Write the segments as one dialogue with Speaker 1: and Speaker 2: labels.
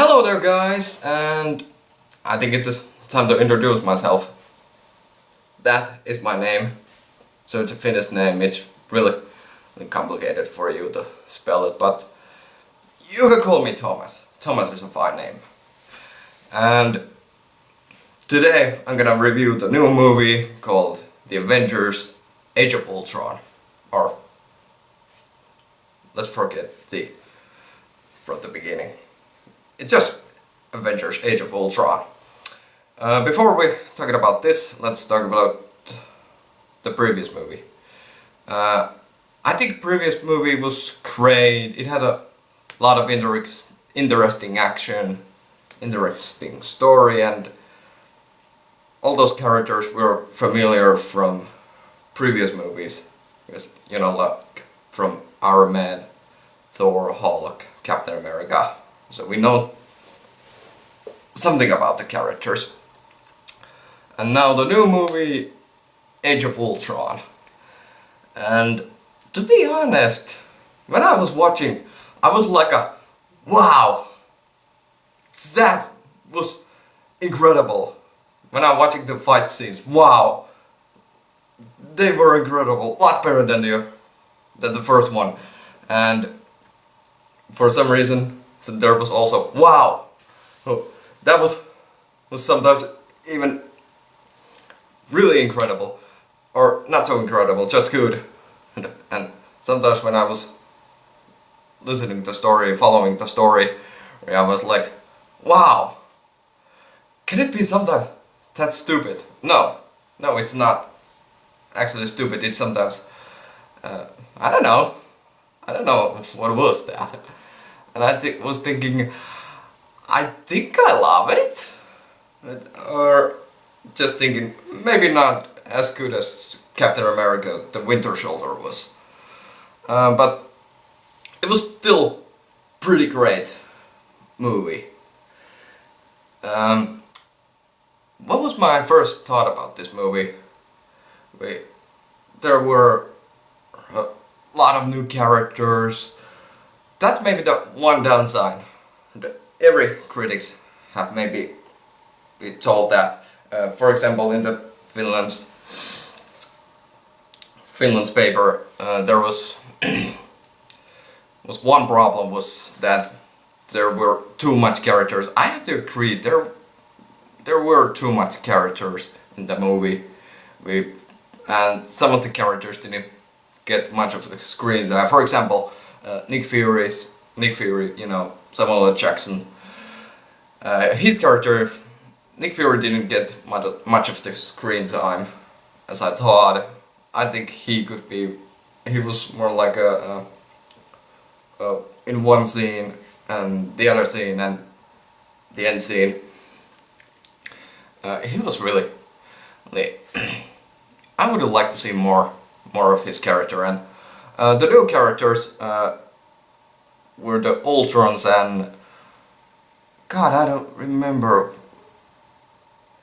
Speaker 1: Hello there guys, and I think it's time to introduce myself. That is my name. So it's a Finnish name, it's really complicated for you to spell it, but you can call me Thomas. Thomas is a fine name. And today I'm gonna review the new movie called The Avengers Age of Ultron. Or let's forget the from the beginning. It's just Avengers Age of Ultron. Before we talking about this, let's talk about the previous movie. I think previous movie was great. It had a lot of interesting action, interesting story, and all those characters were familiar from previous movies. Because, you know, like from Iron Man, Thor, Hulk, Captain America. So we know something about the characters. And now the new movie, Age of Ultron. And to be honest, when I was watching, I was like wow! That was incredible. When I was watching the fight scenes, wow! They were incredible, a lot better than the first one. And for some reason, so there was also wow. Oh, that was sometimes even really incredible, or not so incredible, just good. And sometimes when I was listening to the story, following the story, I was like, wow. Can it be sometimes that stupid? No, it's not actually stupid. It's sometimes I don't know what was that. And I was thinking, I think I love it, or just thinking maybe not as good as Captain America: The Winter Soldier was, but it was still pretty great movie. What was my first thought about this movie? There were a lot of new characters. That's maybe the one downside. Every critics have maybe been told that. For example, in the Finland's paper, there was one problem, was that there were too much characters. I have to agree, there were too much characters in the movie, and some of the characters didn't get much of the screen time. For example, Nick Fury, you know, Samuel L. Jackson. His character, Nick Fury, didn't get much of the screen time as I thought. I think he was more like in one scene and the other scene and the end scene. He was really I would like to see more of his character, and the new characters were the Ultrons, and God, I don't remember.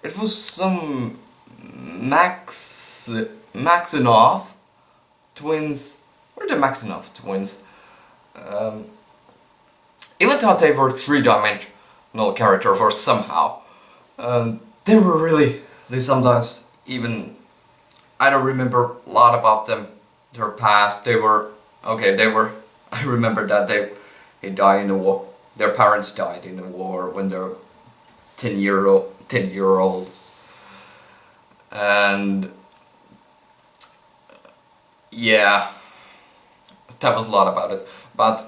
Speaker 1: It was some Maximoff twins. Were the Maximoff twins? Even though they were three-dimensional characters, or somehow, they were really. They sometimes even. I don't remember a lot about them. Their past. They were okay. They were. I remember that they died in the war. Their parents died in the war when they're 10-year-olds, and yeah, that was a lot about it. But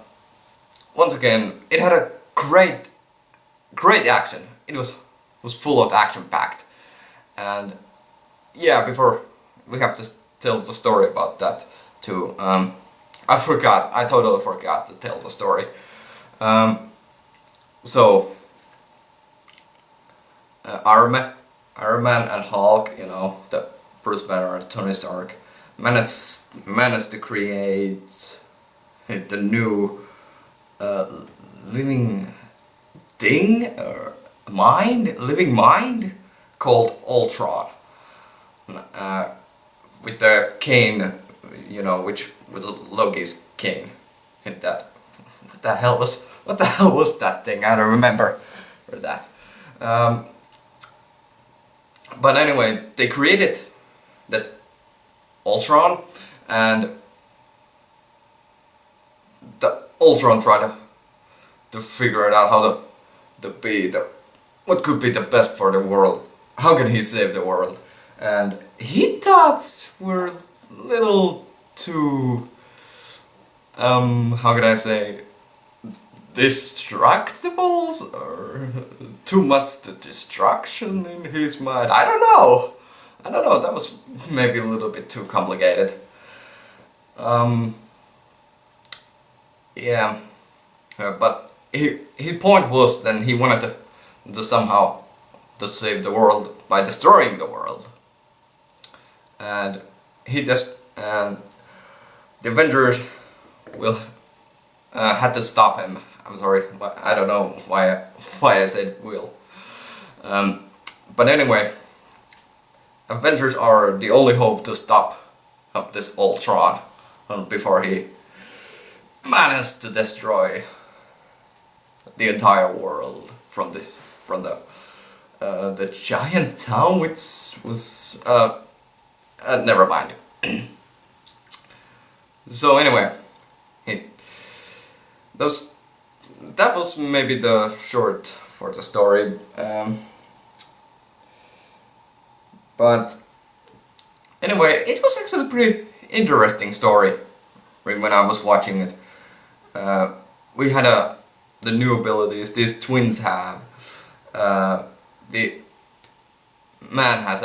Speaker 1: once again, it had a great action. It was full of action packed, and yeah. Before we have to tell the story about that too. I totally forgot to tell the story. So Iron Man and Hulk, you know, the Bruce Banner and Tony Stark, managed to create the new living thing, or living mind called Ultron, with the cane, you know, with Loki's cane. And that, what the hell was What the hell was that thing? I don't remember that. But anyway, they created the Ultron, and the Ultron tried to figure it out how to be what could be the best for the world. How can he save the world? And he thoughts were a little too how can I say, destructible, or too much destruction in his mind. I don't know. That was maybe a little bit too complicated. Yeah, but his point was then he wanted to somehow to save the world by destroying the world, and he just and the Avengers will had to stop him. I'm sorry, but I don't know why I said will. But anyway, Avengers are the only hope to stop this Ultron before he managed to destroy the entire world from the giant town, which was never mind. So anyway, that was maybe the short for the story, but anyway, it was actually a pretty interesting story when I was watching it. We had the new abilities these twins have. The man has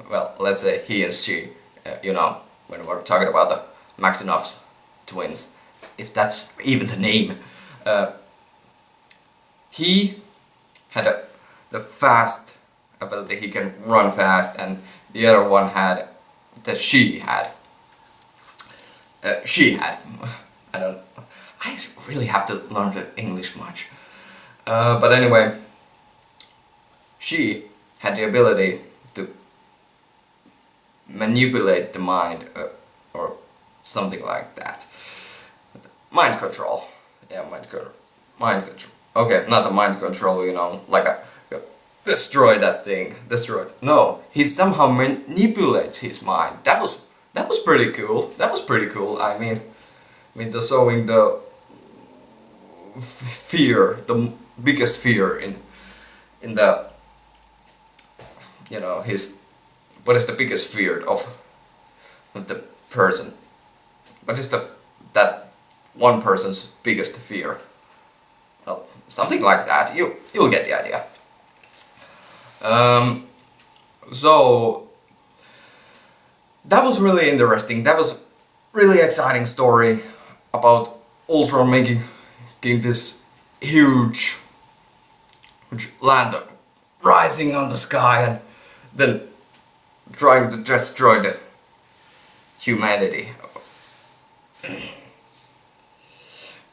Speaker 1: well, let's say he and she, you know, when we're talking about the Maxinov's twins, if that's even the name. He had the fast ability, he can run fast, and the other one had she had. I really have to learn the English much. But anyway, she had the ability to manipulate the mind, or something like that. Mind control. Yeah, mind control. Okay, not the mind control, you know, like destroy that thing. Destroy it. No, he somehow manipulates his mind. That was pretty cool. I mean, showing the fear, the biggest fear in the, you know, what is the biggest fear of the person? What is that one person's biggest fear? Well, something like that. You'll get the idea. So that was really interesting. That was really exciting story about Ultron making this huge land rising on the sky and then trying to destroy the humanity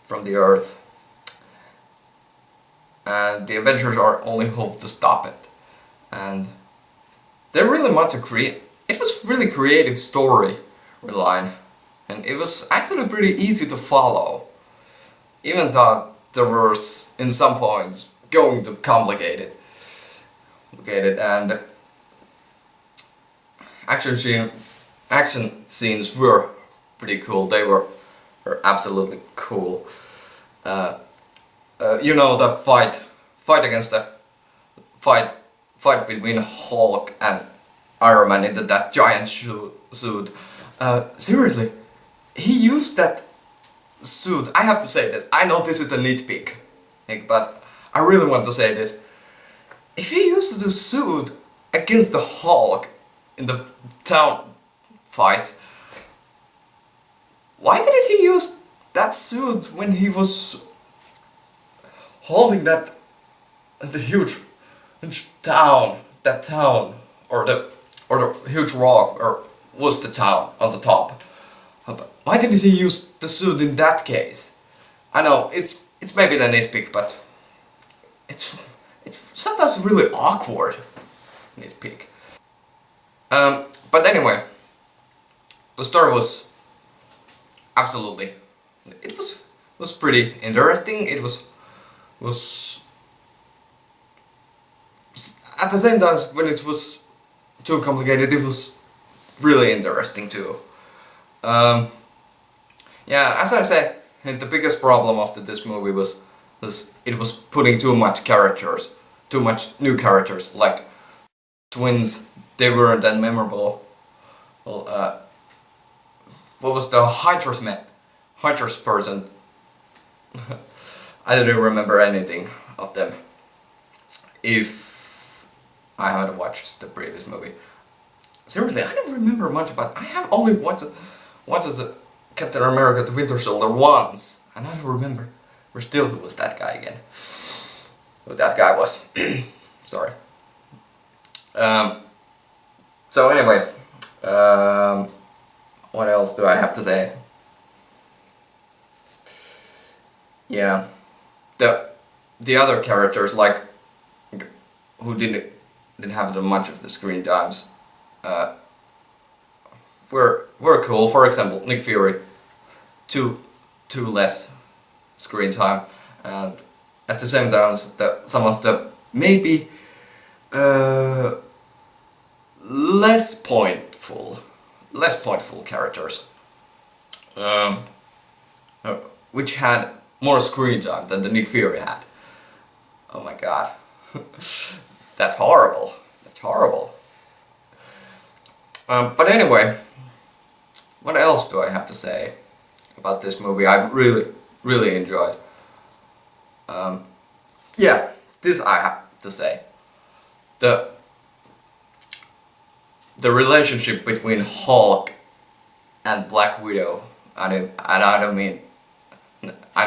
Speaker 1: from the earth. And the Avengers are only hope to stop it. And they really want to create. It was really creative storyline, and it was actually pretty easy to follow, even though there was in some points going to complicate it. And action scenes were pretty cool. They were absolutely cool. You know, the fight against the fight between Hulk and Iron Man into that giant suit. Seriously, he used that suit. I have to say this. I know this is a nitpick, but I really want to say this. If he used the suit against the Hulk in the town fight, why didn't he use that suit when he was holding the huge town, or the huge rock, or was the town on the top? Why didn't he use the suit in that case? I know it's maybe the nitpick, but it's sometimes really awkward nitpick. But anyway, the story was absolutely, it was was pretty interesting. It was at the same time when it was too complicated, it was really interesting too. Yeah, as I said, the biggest problem of this movie was it was putting too much characters, too much new characters, like twins. They weren't that memorable. Well, what was the Hydras person? I don't remember anything of them. If I haven't watched the previous movie. Seriously, I don't remember much about. I have only watched the Captain America: The Winter Soldier once, and I don't remember. Still, who was that guy again? Who that guy was? Sorry. So anyway, what else do I have to say? Yeah, the other characters, like who didn't have that much of the screen times, were cool. For example, Nick Fury, too less screen time, and at the same time some of the maybe less pointful characters, which had more screen time than the Nick Fury had. Oh my god, that's horrible. That's horrible. But anyway, what else do I have to say about this movie? I really enjoyed. Yeah, this I have to say. The relationship between Hulk and Black Widow, I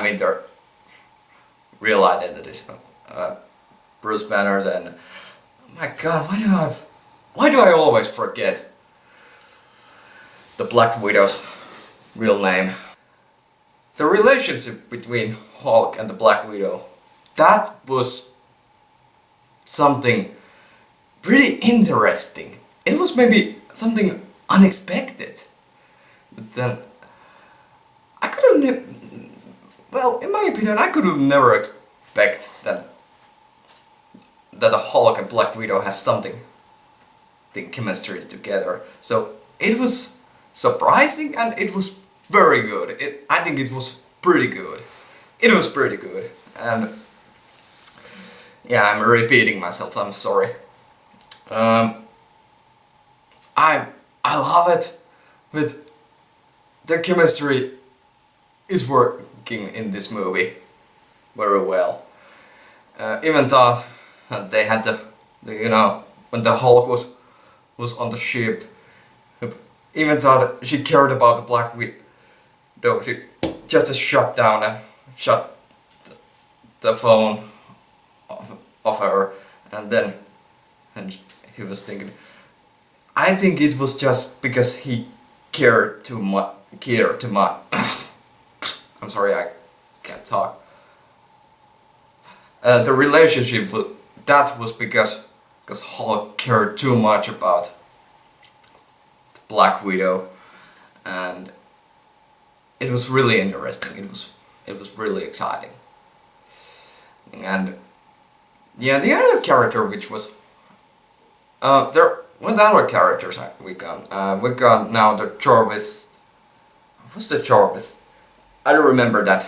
Speaker 1: mean their real identities. Bruce Banner's and oh my god, why do I always forget the Black Widow's real name? The relationship between Hulk and the Black Widow, that was something pretty interesting. It was maybe something unexpected. But then I could have well, in my opinion, I could have never expected that the Hulk and Black Widow has something, the chemistry together. So it was surprising and it was very good. I think it was pretty good. It was pretty good. And yeah, I'm repeating myself, I'm sorry. I love it, but the chemistry is working in this movie very well. Even though they had you know, when the Hulk was on the ship, even though she cared about the Black Widow, she just shut down and shut the phone of her, and then he was thinking. I think it was just because he cared too much. I'm sorry, I can't talk. The relationship that was because Hulk cared too much about Black Widow, and it was really interesting. It was really exciting. And yeah, the other character which was there. What other characters we got? We got now the Jarvis. What's the Jarvis? I don't remember that.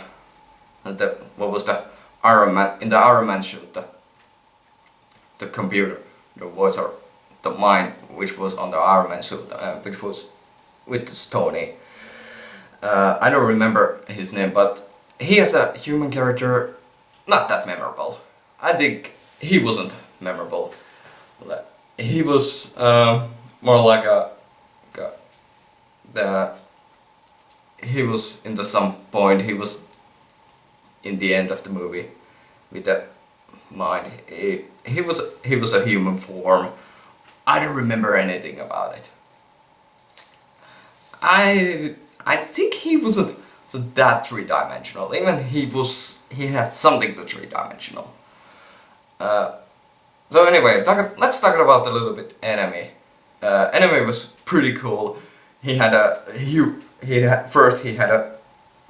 Speaker 1: What was the Iron Man in the Iron Man suit? The computer, the voice or the mind, which was on the Iron Man suit, which was with Tony. I don't remember his name, but he has a human character, not that memorable. I think he wasn't memorable. He was more like he was in some point, he was in the end of the movie with the mind. He was a human form. I don't remember anything about it. I think he wasn't that three-dimensional. Even he had something to three-dimensional. So anyway, let's talk about a little bit Enemy. Enemy was pretty cool. He had a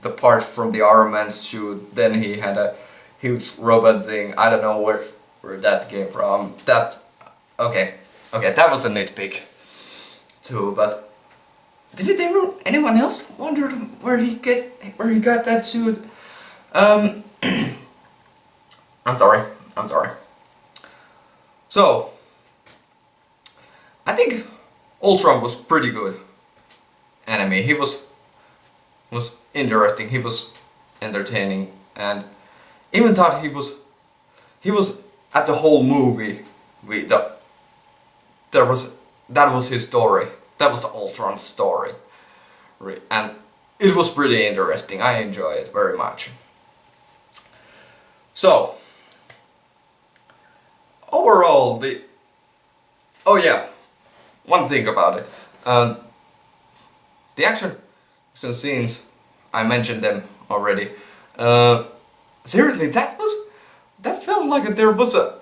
Speaker 1: the parts from the Iron Man's suit. Then he had a huge robot thing. I don't know where that came from. That okay, that was a nitpick too. But did anyone else wonder where he got that suit? I'm sorry. So I think Ultron was pretty good enemy. He was interesting. He was entertaining, and even thought he was at the whole movie. That was his story. That was the Ultron story, and it was pretty interesting. I enjoy it very much. So overall, one thing about it, the action scenes, I mentioned them already. Seriously, that felt like there was a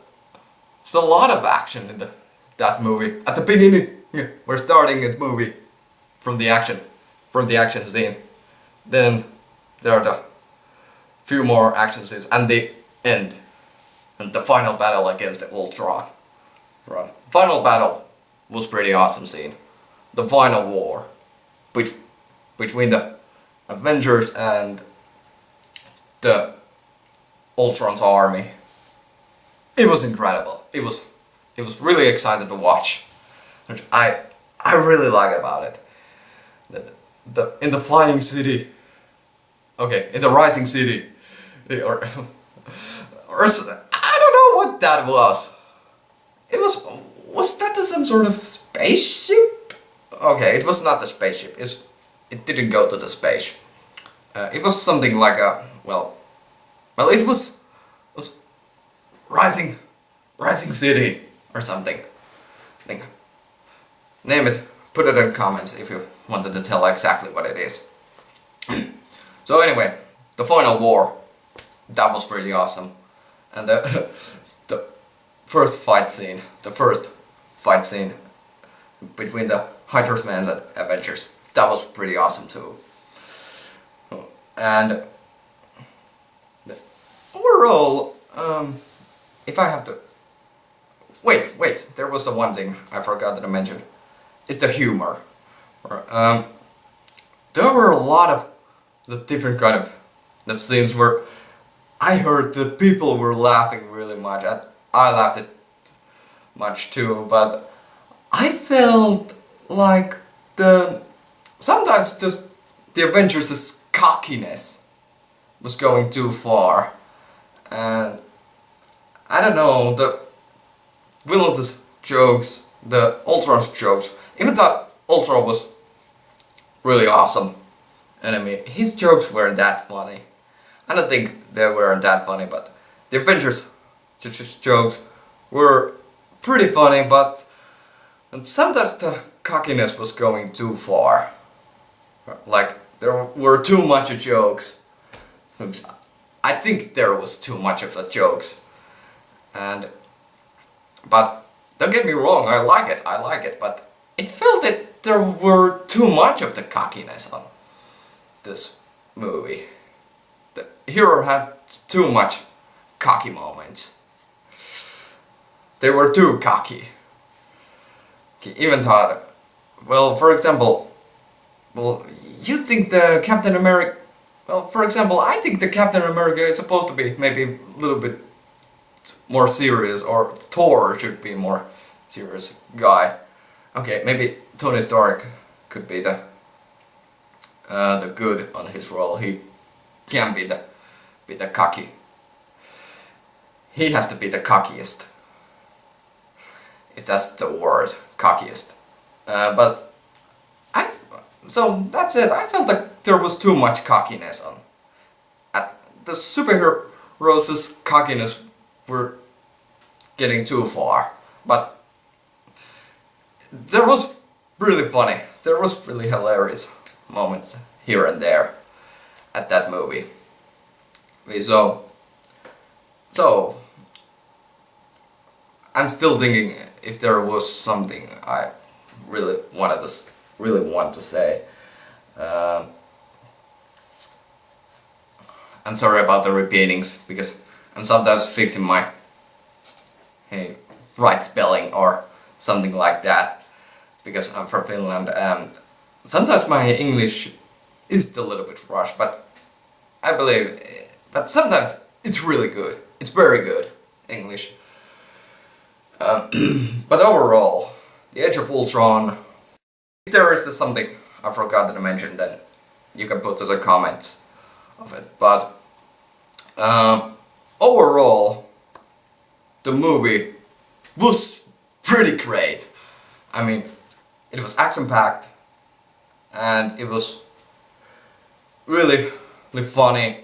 Speaker 1: lot of action in that movie. At the beginning, we're starting the movie from the action scene. Then there are the few more action scenes, and the end, and the final battle against the Ultron. Right. Final battle was pretty awesome scene. The final war between the Avengers and the Ultron's army. It was incredible. It was really exciting to watch. Which I really like about it. In the flying city. Okay, in the rising city. Or I don't know what that was. Was that some sort of spaceship? Okay, it was not the spaceship. It didn't go to the space. It was something like a it was rising city or something. Name it. Put it in comments if you wanted to tell exactly what it is. So anyway, the final war, that was pretty awesome, and the first fight scene between the Hydra-Man and Avengers, that was pretty awesome too. And overall, if I have to wait, there was the one thing I forgot to mention. It's the humor. There were a lot of the different kind of scenes where I heard that people were laughing really much, and I laughed it much too, but I felt like sometimes the Avengers' cockiness was going too far, and I don't know, the villains' jokes, the Ultron's jokes, even though Ultron was really awesome enemy, his jokes weren't that funny. I don't think they weren't that funny, but the Avengers' jokes were pretty funny, but sometimes the cockiness was going too far. Like, there were too much jokes. I think there was too much of the jokes. But don't get me wrong, I like it, but it felt that there were too much of the cockiness on this movie. The hero had too much cocky moments. They were too cocky. Even thought, for example, you think the Captain America, for example, I think the Captain America is supposed to be maybe a little bit more serious, or Thor should be more serious guy. Okay, maybe Tony Stark could be the good on his role. He can be the cocky. He has to be the cockiest, if that's the word, cockiest. So that's it. I felt like there was too much cockiness on. The superheroes' cockiness were getting too far, but there was really funny. There was really hilarious moments here and there at that movie. So I'm still thinking if there was something I really want to say. I'm sorry about the repeatings, because I'm sometimes fixing my right spelling or something like that, because I'm from Finland and sometimes my English is a little bit rushed, but I believe, but sometimes it's really good. It's very good English. But overall, the Age of Ultron, if there is something I forgot to mention, then you can put to the comments of it. But overall, the movie was pretty great. I mean, it was action-packed and it was really funny.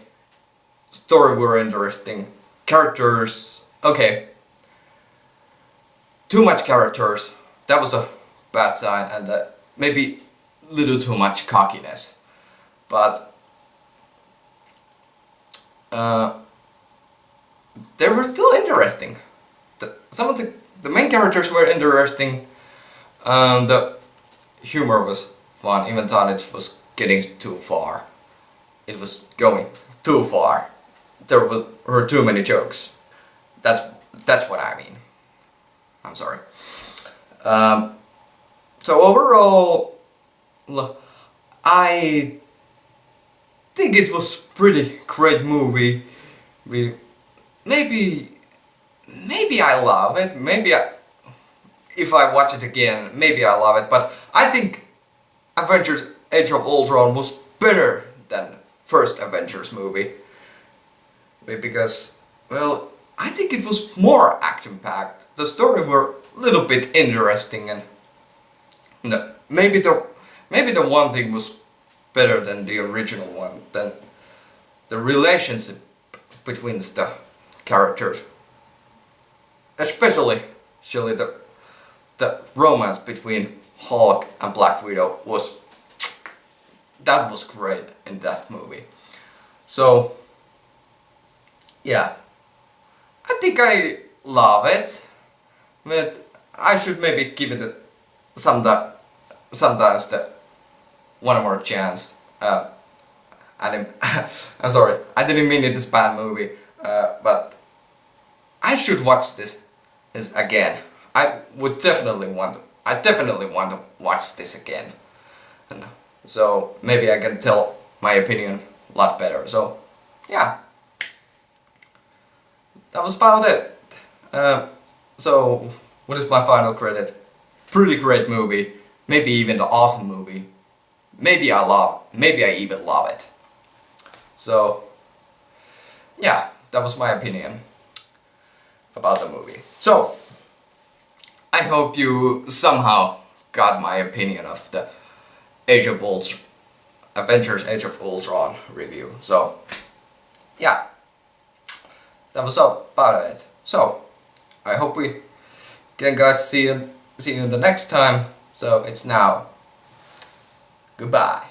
Speaker 1: Story were interesting. Characters, okay. Too much characters, that was a bad sign, and maybe little too much cockiness. But they were still interesting. Some of the main characters were interesting. The humor was fun, even though it was getting too far. It was going too far. There were too many jokes. That's what I mean. I'm sorry. So overall, I think it was pretty great movie. Maybe I love it. If I watch it again, maybe I love it. But I think Avengers: Age of Ultron was better than first Avengers movie, because, well, I think it was more action-packed. The story were a little bit interesting, and maybe the one thing was better than the original one. Than the relationship between the characters, especially the romance between Hulk and Black Widow was great in that movie. So yeah, I think I love it, but I should maybe give it sometimes one more chance. I'm sorry, I didn't mean it is a bad movie, but I should watch this again. I definitely want to watch this again, and so maybe I can tell my opinion a lot better. So yeah, that was about it. So what is my final credit? Pretty great movie, maybe even the awesome movie. Maybe I even love it. So yeah, that was my opinion about the movie. So I hope you somehow got my opinion of the Avengers: Age of Ultron review. So yeah, that was about it. So I hope we can guys see you the next time. So it's now goodbye.